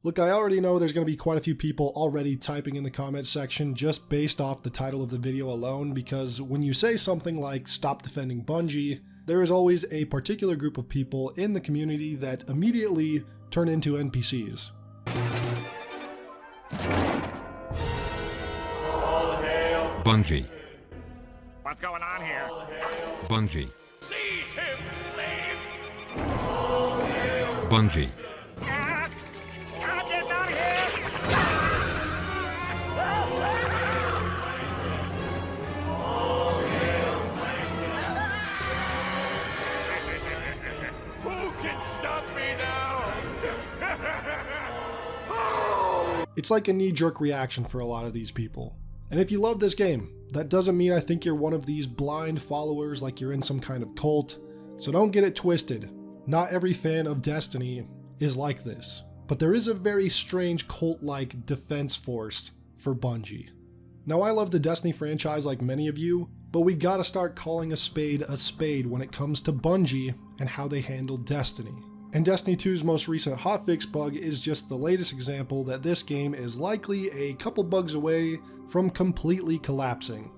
Look, I already know there's going to be quite a few people already typing in the comment section just based off the title of the video alone, because when you say something like "Stop defending Bungie," there is always a particular group of people in the community that immediately turn into NPCs. Bungie. What's going on here? Bungie. Seize him, slaves! Bungie. Get out of here! Who can stop me now? It's like a knee-jerk reaction for a lot of these people. And if you love this game, that doesn't mean I think you're one of these blind followers like you're in some kind of cult. So don't get it twisted. Not every fan of Destiny is like this. But there is a very strange cult-like defense force for Bungie. Now, I love the Destiny franchise like many of you, but we gotta start calling a spade when it comes to Bungie and how they handle Destiny. And Destiny 2's most recent hotfix bug is just the latest example that this game is likely a couple bugs away from completely collapsing.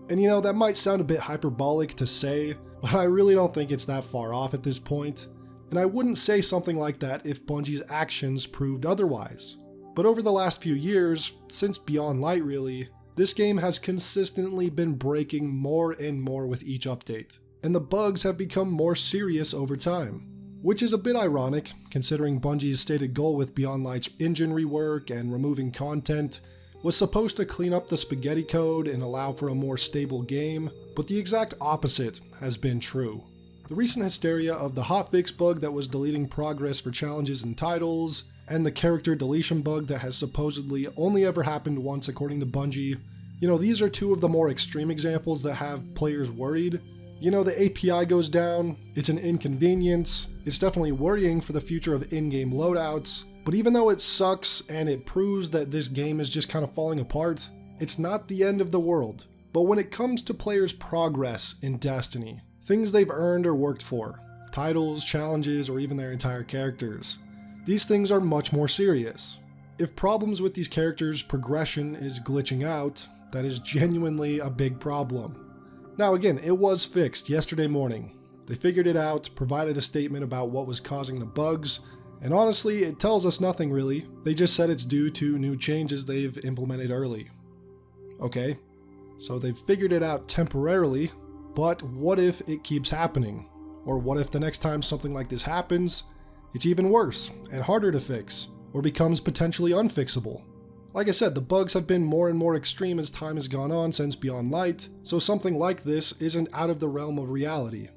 And you know, that might sound a bit hyperbolic to say, but I really don't think it's that far off at this point. And I wouldn't say something like that if Bungie's actions proved otherwise. But over the last few years, since Beyond Light really, this game has consistently been breaking more and more with each update. And the bugs have become more serious over time. Which is a bit ironic, considering Bungie's stated goal with Beyond Light's engine rework and removing content was supposed to clean up the spaghetti code and allow for a more stable game, but the exact opposite has been true. The recent hysteria of the hotfix bug that was deleting progress for challenges and titles, and the character deletion bug that has supposedly only ever happened once according to Bungie, you know, these are two of the more extreme examples that have players worried. You know, the API goes down, it's an inconvenience, it's definitely worrying for the future of in-game loadouts, but even though it sucks and it proves that this game is just kind of falling apart, it's not the end of the world. But when it comes to players' progress in Destiny, things they've earned or worked for, titles, challenges, or even their entire characters, these things are much more serious. If problems with these characters' progression is glitching out, that is genuinely a big problem. Now again, it was fixed yesterday morning. They figured it out, provided a statement about what was causing the bugs, and honestly, it tells us nothing really. They just said it's due to new changes they've implemented early. Okay, so they've figured it out temporarily, but what if it keeps happening? Or what if the next time something like this happens, it's even worse and harder to fix, or becomes potentially unfixable? Like I said, the bugs have been more and more extreme as time has gone on since Beyond Light, so something like this isn't out of the realm of reality.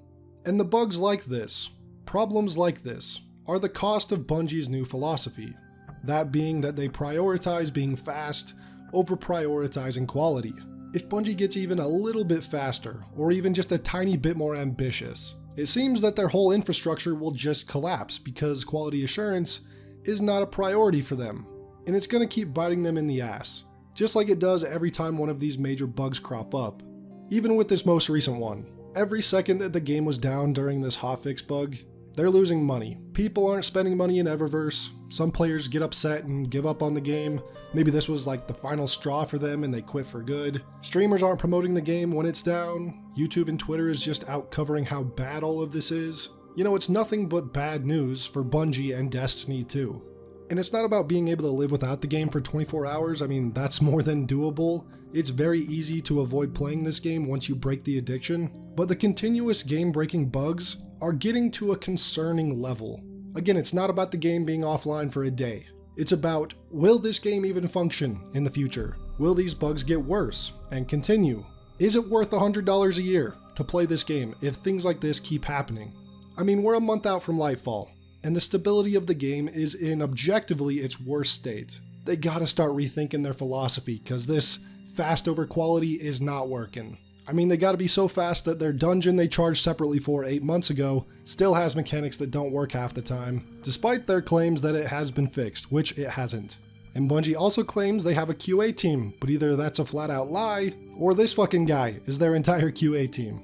And the bugs like this, problems like this, are the cost of Bungie's new philosophy. That being that they prioritize being fast over prioritizing quality. If Bungie gets even a little bit faster, or even just a tiny bit more ambitious, it seems that their whole infrastructure will just collapse because quality assurance is not a priority for them. And it's going to keep biting them in the ass, just like it does every time one of these major bugs crop up. Even with this most recent one, every second that the game was down during this hotfix bug, they're losing money. People aren't spending money in Eververse, some players get upset and give up on the game, maybe this was like the final straw for them and they quit for good. Streamers aren't promoting the game when it's down, YouTube and Twitter is just out covering how bad all of this is. You know, it's nothing but bad news for Bungie and Destiny 2. And it's not about being able to live without the game for 24 hours, I mean, that's more than doable. It's very easy to avoid playing this game once you break the addiction, but the continuous game-breaking bugs are getting to a concerning level. Again, it's not about the game being offline for a day. It's about, will this game even function in the future? Will these bugs get worse and continue? Is it worth $100 a year to play this game if things like this keep happening? I mean, we're a month out from Lightfall, and the stability of the game is in objectively its worst state. They gotta start rethinking their philosophy, cause this fast over quality is not working. I mean, they gotta be so fast that their dungeon they charged separately for 8 months ago still has mechanics that don't work half the time, despite their claims that it has been fixed, which it hasn't. And Bungie also claims they have a QA team, but either that's a flat out lie, or this fucking guy is their entire QA team.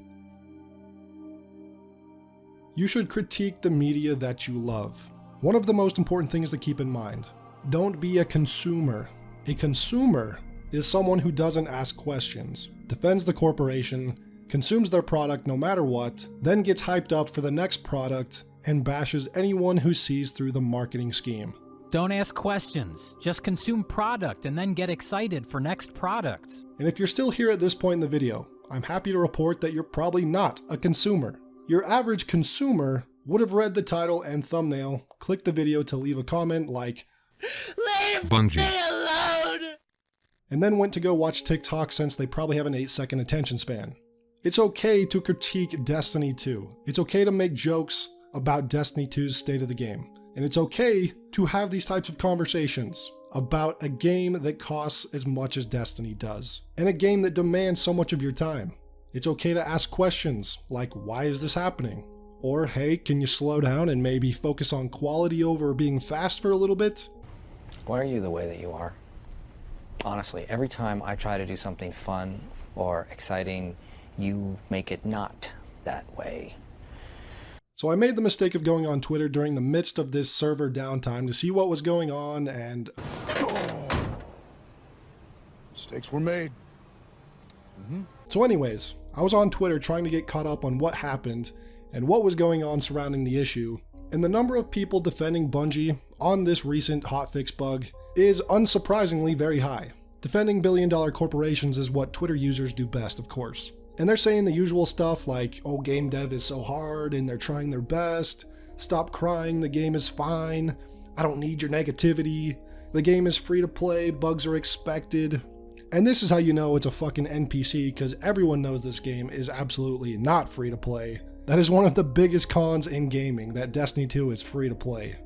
You should critique the media that you love. One of the most important things to keep in mind, Don't be a consumer. A consumer is someone who doesn't ask questions, defends the corporation, consumes their product no matter what, then gets hyped up for the next product, and bashes anyone who sees through the marketing scheme. Don't ask questions. Just consume product and then get excited for next products. And if you're still here at this point in the video, I'm happy to report that you're probably not a consumer. Your average consumer would have read the title and thumbnail, clicked the video to leave a comment like, Bungie, and then went to go watch TikTok since they probably have an 8-second attention span. It's okay to critique Destiny 2. It's okay to make jokes about Destiny 2's state of the game. And it's okay to have these types of conversations about a game that costs as much as Destiny does, and a game that demands so much of your time. It's okay to ask questions like, why is this happening? Or, hey, can you slow down and maybe focus on quality over being fast for a little bit? Why are you the way that you are? Honestly, every time I try to do something fun or exciting, you make it not that way. So I made the mistake of going on Twitter during the midst of this server downtime to see what was going on, and Mistakes were made. So anyways, I was on Twitter trying to get caught up on what happened and what was going on surrounding the issue, and the number of people defending Bungie on this recent hotfix bug is unsurprisingly very high. Defending billion-dollar corporations is what Twitter users do best, of course. And they're saying the usual stuff like, oh, game dev is so hard and they're trying their best, stop crying, the game is fine, I don't need your negativity, the game is free to play, bugs are expected. And this is how you know it's a fucking NPC, because everyone knows this game is absolutely not free to play. That is one of the biggest cons in gaming, that Destiny 2 is free to play.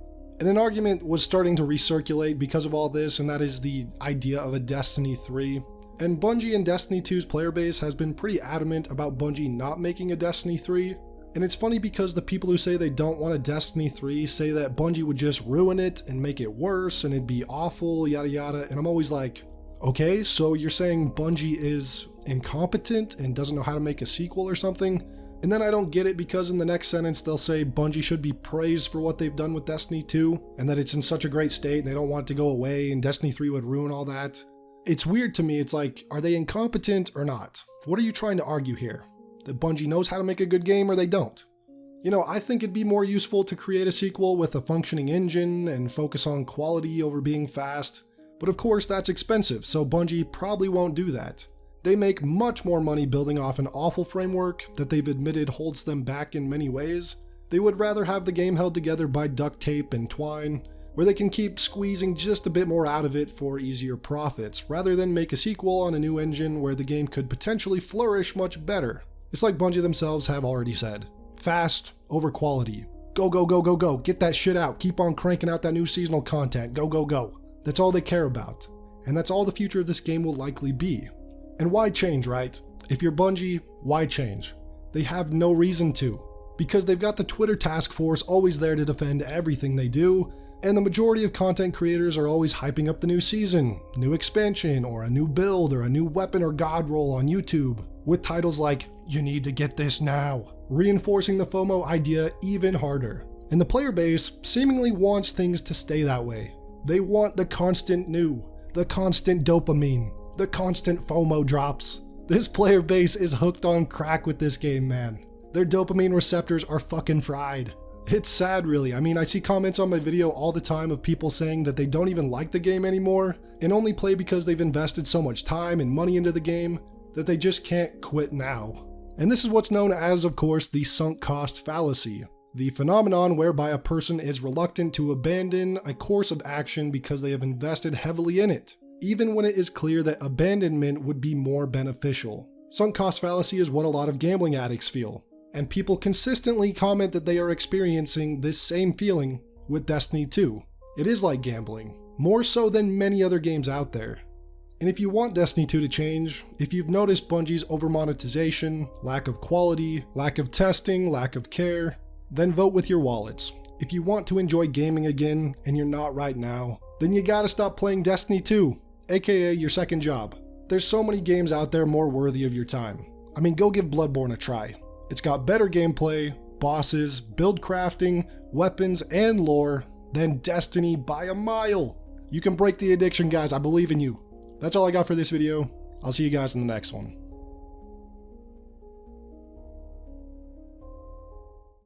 And an argument was starting to recirculate because of all this, and that is the idea of a Destiny 3. And Bungie and Destiny 2's player base has been pretty adamant about Bungie not making a Destiny 3. And it's funny because the people who say they don't want a Destiny 3 say that Bungie would just ruin it and make it worse and it'd be awful, yada yada. And I'm always like, okay, so you're saying Bungie is incompetent and doesn't know how to make a sequel or something? And then I don't get it because in the next sentence they'll say Bungie should be praised for what they've done with Destiny 2 and that it's in such a great state and they don't want it to go away and Destiny 3 would ruin all that. It's weird to me. It's like, are they incompetent or not? What are you trying to argue here? That Bungie knows how to make a good game or they don't? You know, I think it'd be more useful to create a sequel with a functioning engine and focus on quality over being fast. But of course that's expensive, so Bungie probably won't do that. They make much more money building off an awful framework that they've admitted holds them back in many ways. They would rather have the game held together by duct tape and twine, where they can keep squeezing just a bit more out of it for easier profits, rather than make a sequel on a new engine where the game could potentially flourish much better. It's like Bungie themselves have already said. Fast over quality. Go, go, go, go, go. Get that shit out. Keep on cranking out that new seasonal content. Go, go, go. That's all they care about. And that's all the future of this game will likely be. And why change, right? If you're Bungie, why change? They have no reason to. Because they've got the Twitter task force always there to defend everything they do, and the majority of content creators are always hyping up the new season, new expansion, or a new build, or a new weapon or god roll on YouTube, with titles like, you need to get this now, reinforcing the FOMO idea even harder. And the player base seemingly wants things to stay that way. They want the constant new, the constant dopamine, the constant FOMO drops. This player base is hooked on crack with this game, man. Their dopamine receptors are fucking fried. It's sad, really. I mean, I see comments on my video all the time of people saying that they don't even like the game anymore and only play because they've invested so much time and money into the game that they just can't quit now. And this is what's known as, of course, the sunk cost fallacy. The phenomenon whereby a person is reluctant to abandon a course of action because they have invested heavily in it, even when it is clear that abandonment would be more beneficial. Sunk cost fallacy is what a lot of gambling addicts feel. And people consistently comment that they are experiencing this same feeling with Destiny 2. It is like gambling, more so than many other games out there. And if you want Destiny 2 to change, if you've noticed Bungie's over-monetization, lack of quality, lack of testing, lack of care, then vote with your wallets. If you want to enjoy gaming again, and you're not right now, then you gotta stop playing Destiny 2, aka your second job. There's so many games out there more worthy of your time. I mean, go give Bloodborne a try. It's got better gameplay, bosses, build crafting, weapons, and lore than Destiny by a mile. You can break the addiction, guys. I believe in you. That's all I got for this video. I'll see you guys in the next one.